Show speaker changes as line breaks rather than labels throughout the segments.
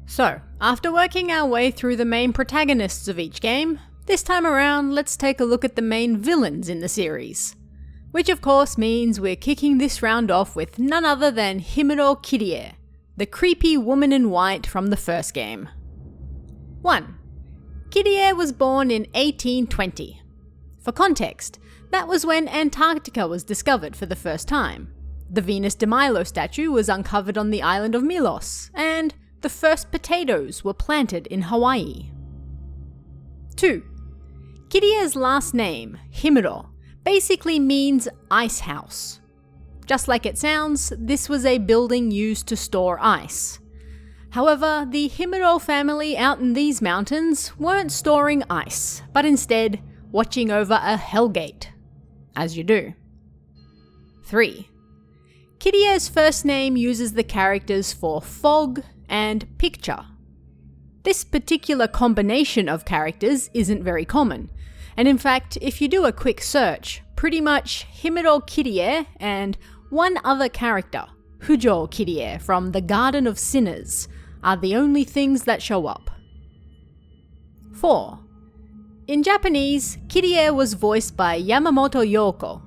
So, after working our way through the main protagonists of each game, this time around let's take a look at the main villains in the series. Which of course means we're kicking this round off with none other than Himuro Kirie, the creepy woman in white from the first game. 1. Kirie was born in 1820. For context, that was when Antarctica was discovered for the first time. The Venus de Milo statue was uncovered on the island of Milos, and the first potatoes were planted in Hawaii. 2. Kirie's last name, Himuro, basically means ice house. Just like it sounds, this was a building used to store ice. However, the Himuro family out in these mountains weren't storing ice, but instead watching over a hellgate. As you do. 3. Kirie's first name uses the characters for fog and picture. This particular combination of characters isn't very common, and in fact, if you do a quick search, pretty much Himuro Kirie and one other character, Fujo Kirie from the Garden of Sinners, are the only things that show up. 4. In Japanese, Kirie was voiced by Yamamoto Yoko.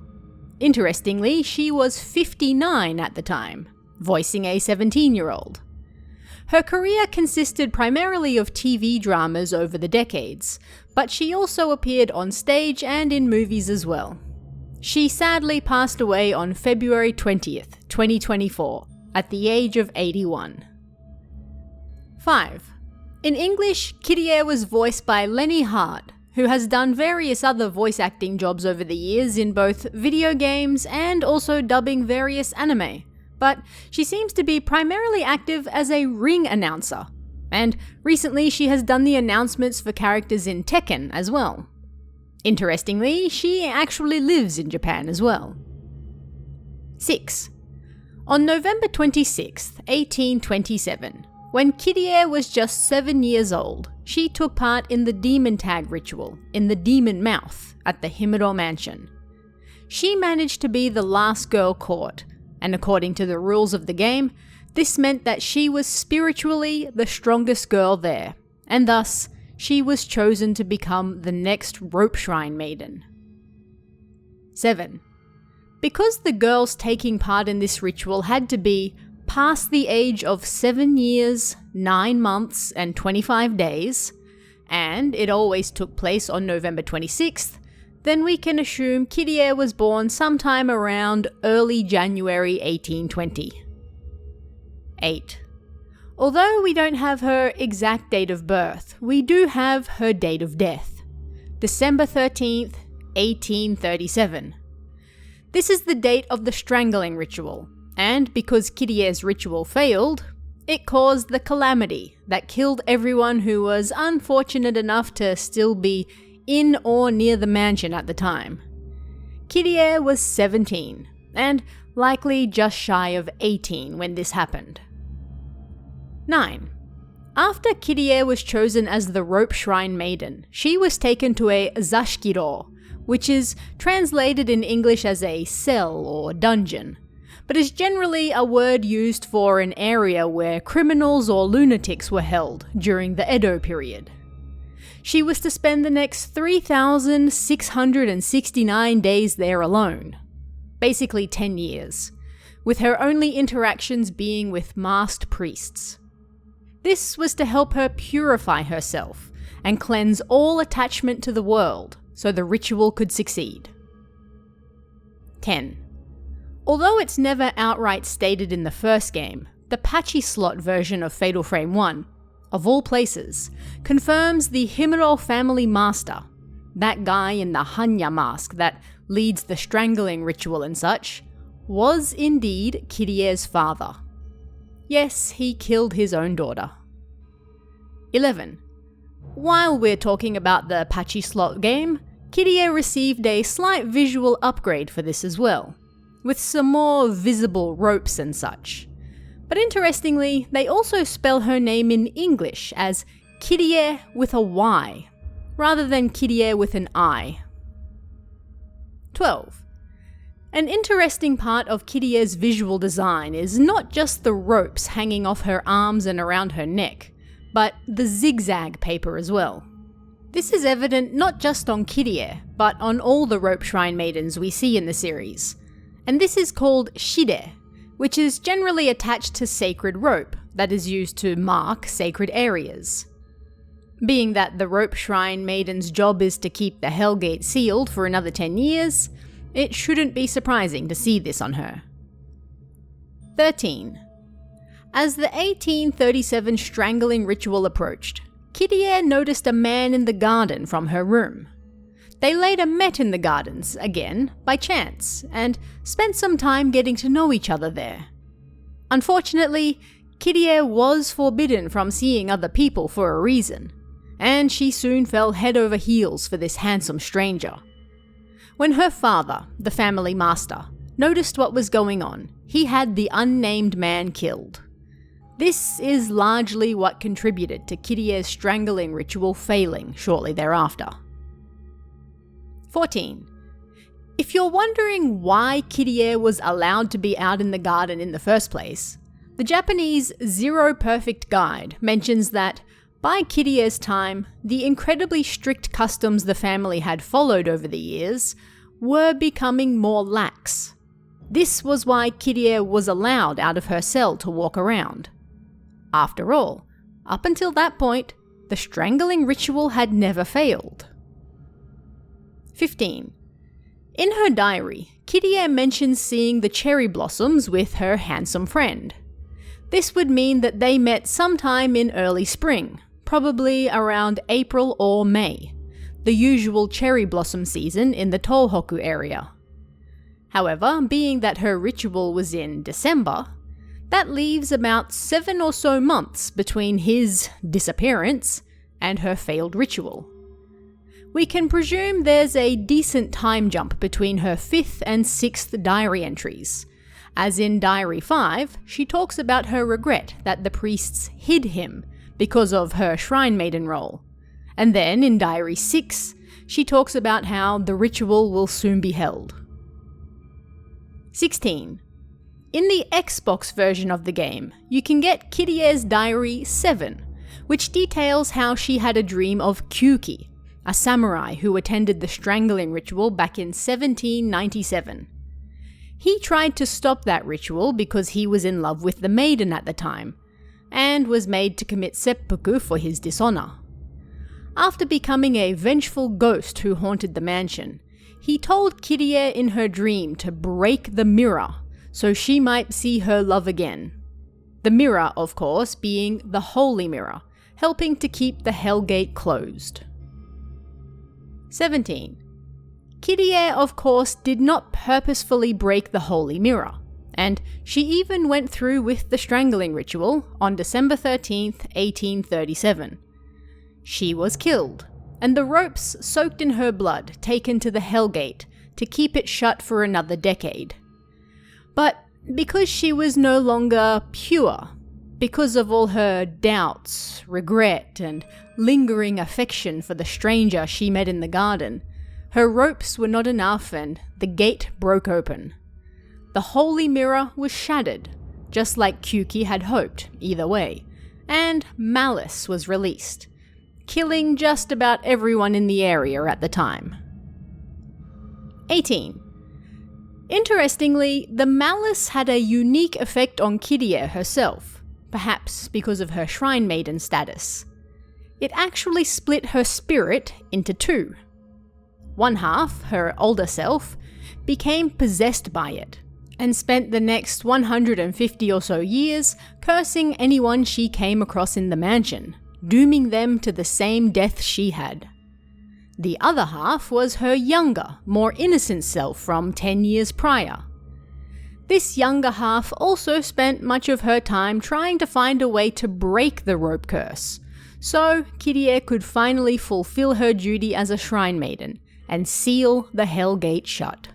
Interestingly, she was 59 at the time, voicing a 17-year-old. Her career consisted primarily of TV dramas over the decades, but she also appeared on stage and in movies as well. She sadly passed away on February 20th, 2024, at the age of 81. 5. In English, Kirie was voiced by Lenny Hart, who has done various other voice acting jobs over the years in both video games and also dubbing various anime, but she seems to be primarily active as a ring announcer, and recently she has done the announcements for characters in Tekken as well. Interestingly, she actually lives in Japan as well. 6. On November 26, 1827, when Kirie was just 7 years old, she took part in the demon tag ritual in the Demon Mouth at the Himuro Mansion. She managed to be the last girl caught, and according to the rules of the game, this meant that she was spiritually the strongest girl there, and thus, she was chosen to become the next Rope Shrine Maiden. 7. Because the girls taking part in this ritual had to be past the age of 7 years, 9 months, and 25 days, and it always took place on November 26th, then we can assume Kirie was born sometime around early January 1820. 8. Although we don't have her exact date of birth, we do have her date of death, December 13th, 1837. This is the date of the strangling ritual, and because Kirie's ritual failed, it caused the calamity that killed everyone who was unfortunate enough to still be in or near the mansion at the time. Kirie was 17, and likely just shy of 18 when this happened. 9. After Kirie was chosen as the Rope Shrine Maiden, she was taken to a zashikiro, which is translated in English as a cell or dungeon, but is generally a word used for an area where criminals or lunatics were held during the Edo period. She was to spend the next 3,669 days there alone, basically 10 years, with her only interactions being with masked priests. This was to help her purify herself and cleanse all attachment to the world so the ritual could succeed. 10. Although it's never outright stated in the first game, the Pachislot version of Fatal Frame 1, of all places, confirms the Himuro family master, that guy in the Hanya mask that leads the strangling ritual and such, was indeed Kirie's father. Yes, he killed his own daughter. 11. While we're talking about the Pachislot game, Kirie received a slight visual upgrade for this as well, with some more visible ropes and such. But interestingly, they also spell her name in English as Kirie with a Y, rather than Kirie with an I. 12. An interesting part of Kirie's visual design is not just the ropes hanging off her arms and around her neck, but the zigzag paper as well. This is evident not just on Kirie, but on all the rope shrine maidens we see in the series. And this is called shide, which is generally attached to sacred rope that is used to mark sacred areas. Being that the rope shrine maiden's job is to keep the Hellgate sealed for another 10 years, it shouldn't be surprising to see this on her. 13. As the 1837 strangling ritual approached, Kirie noticed a man in the garden from her room. They later met in the gardens, again, by chance, and spent some time getting to know each other there. Unfortunately, Kirie was forbidden from seeing other people for a reason, and she soon fell head over heels for this handsome stranger. When her father, the family master, noticed what was going on, he had the unnamed man killed. This is largely what contributed to Kirie's strangling ritual failing shortly thereafter. 14. If you're wondering why Kirie was allowed to be out in the garden in the first place, the Japanese Zero Perfect Guide mentions that by Kirie's time, the incredibly strict customs the family had followed over the years were becoming more lax. This was why Kirie was allowed out of her cell to walk around. After all, up until that point, the strangling ritual had never failed. 15. In her diary, Kirie mentions seeing the cherry blossoms with her handsome friend. This would mean that they met sometime in early spring, probably around April or May, the usual cherry blossom season in the Tohoku area. However, being that her ritual was in December, that leaves about 7 or so months between his disappearance and her failed ritual. We can presume there's a decent time jump between her 5th and 6th diary entries, as in Diary 5, she talks about her regret that the priests hid him because of her shrine maiden role, and then in Diary 6, she talks about how the ritual will soon be held. 16. In the Xbox version of the game, you can get Kirie's Diary 7, which details how she had a dream of Kyuki, a samurai who attended the strangling ritual back in 1797. He tried to stop that ritual because he was in love with the maiden at the time, and was made to commit seppuku for his dishonor. After becoming a vengeful ghost who haunted the mansion, he told Kirie in her dream to break the mirror so she might see her love again. The mirror, of course, being the Holy Mirror, helping to keep the Hellgate closed. 17. Kirie, of course, did not purposefully break the Holy Mirror, and she even went through with the strangling ritual on December 13th, 1837. She was killed, and the ropes soaked in her blood taken to the Hellgate to keep it shut for another decade. But because she was no longer pure, because of all her doubts, regret, and lingering affection for the stranger she met in the garden, her ropes were not enough and the gate broke open. The Holy Mirror was shattered, just like Kyuki had hoped, either way, and Malice was released, killing just about everyone in the area at the time. 18. Interestingly, the Malice had a unique effect on Kirie herself, perhaps because of her shrine maiden status. It actually split her spirit into two. One half, her older self, became possessed by it, and spent the next 150 or so years cursing anyone she came across in the mansion, dooming them to the same death she had. The other half was her younger, more innocent self from 10 years prior. This younger half also spent much of her time trying to find a way to break the rope curse, so Kirie could finally fulfill her duty as a shrine maiden and seal the Hellgate shut.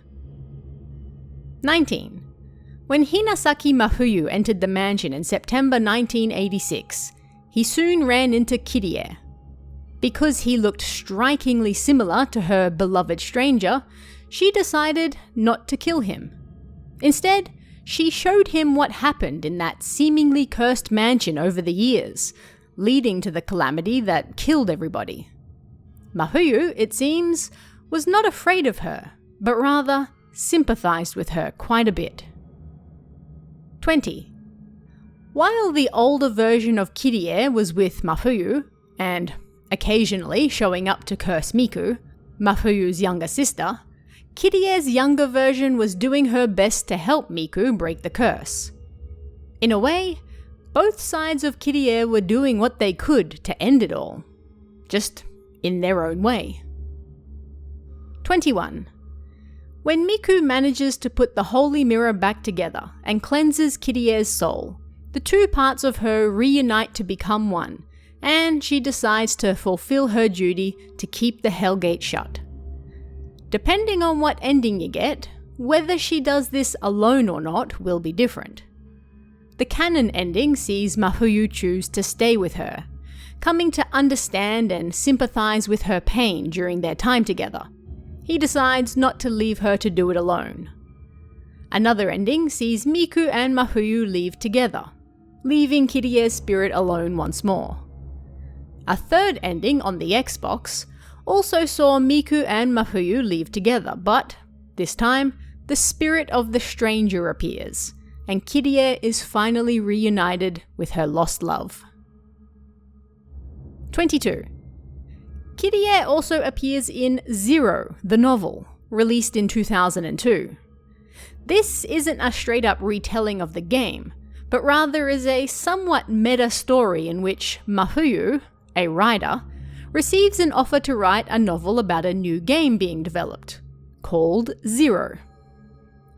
19. When Hinasaki Mafuyu entered the mansion in September 1986, he soon ran into Kirie. Because he looked strikingly similar to her beloved stranger, she decided not to kill him. Instead, she showed him what happened in that seemingly cursed mansion over the years, leading to the calamity that killed everybody. Mafuyu, it seems, was not afraid of her, but rather sympathized with her quite a bit. 20. While the older version of Kirie was with Mafuyu, and occasionally showing up to curse Miku, Mafuyu's younger sister, Kirie's younger version was doing her best to help Miku break the curse. In a way, both sides of Kirie were doing what they could to end it all, just in their own way. 21. When Miku manages to put the holy mirror back together and cleanses Kirie's soul, the two parts of her reunite to become one, and she decides to fulfill her duty to keep the Hellgate shut. Depending on what ending you get, whether she does this alone or not will be different. The canon ending sees Mafuyu choose to stay with her, coming to understand and sympathize with her pain during their time together. He decides not to leave her to do it alone. Another ending sees Miku and Mafuyu leave together, leaving Kirie's spirit alone once more. A third ending on the Xbox also saw Miku and Mafuyu leave together, but this time the spirit of the stranger appears, and Kirie is finally reunited with her lost love. 22. Kirie also appears in Zero, the novel, released in 2002. This isn't a straight-up retelling of the game, but rather is a somewhat meta story in which Mafuyu, a writer, receives an offer to write a novel about a new game being developed, called Zero.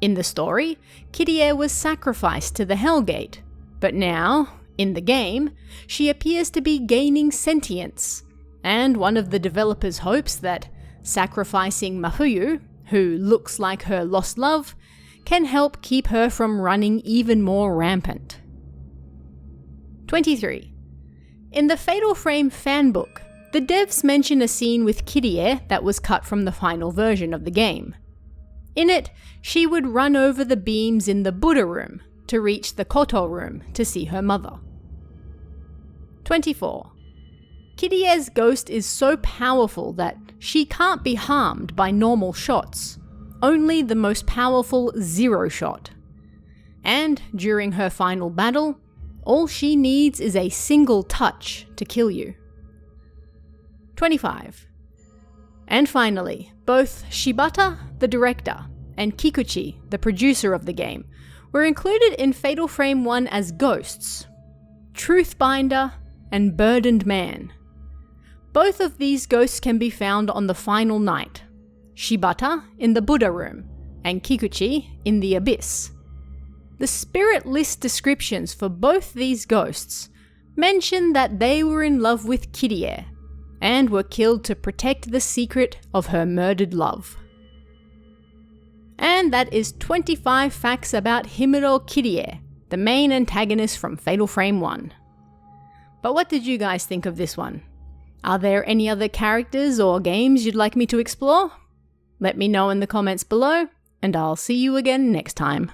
In the story, Kirie was sacrificed to the Hellgate, but now, in the game, she appears to be gaining sentience, and one of the developers hopes that sacrificing Mafuyu, who looks like her lost love, can help keep her from running even more rampant. 23. In the Fatal Frame fanbook, the devs mention a scene with Kirie that was cut from the final version of the game. In it, she would run over the beams in the Buddha room to reach the Koto room to see her mother. 24. Kirie's ghost is so powerful that she can't be harmed by normal shots, only the most powerful Zero shot. And during her final battle, all she needs is a single touch to kill you. 25. And finally, both Shibata, the director, and Kikuchi, the producer of the game, were included in Fatal Frame 1 as ghosts, Truthbinder and Burdened Man. Both of these ghosts can be found on the final night, Shibata in the Buddha room, and Kikuchi in the Abyss. The spirit list descriptions for both these ghosts mention that they were in love with Kirie, and were killed to protect the secret of her murdered love. And that is 25 facts about Himuro Kirie, the main antagonist from Fatal Frame 1. But what did you guys think of this one? Are there any other characters or games you'd like me to explore? Let me know in the comments below, and I'll see you again next time.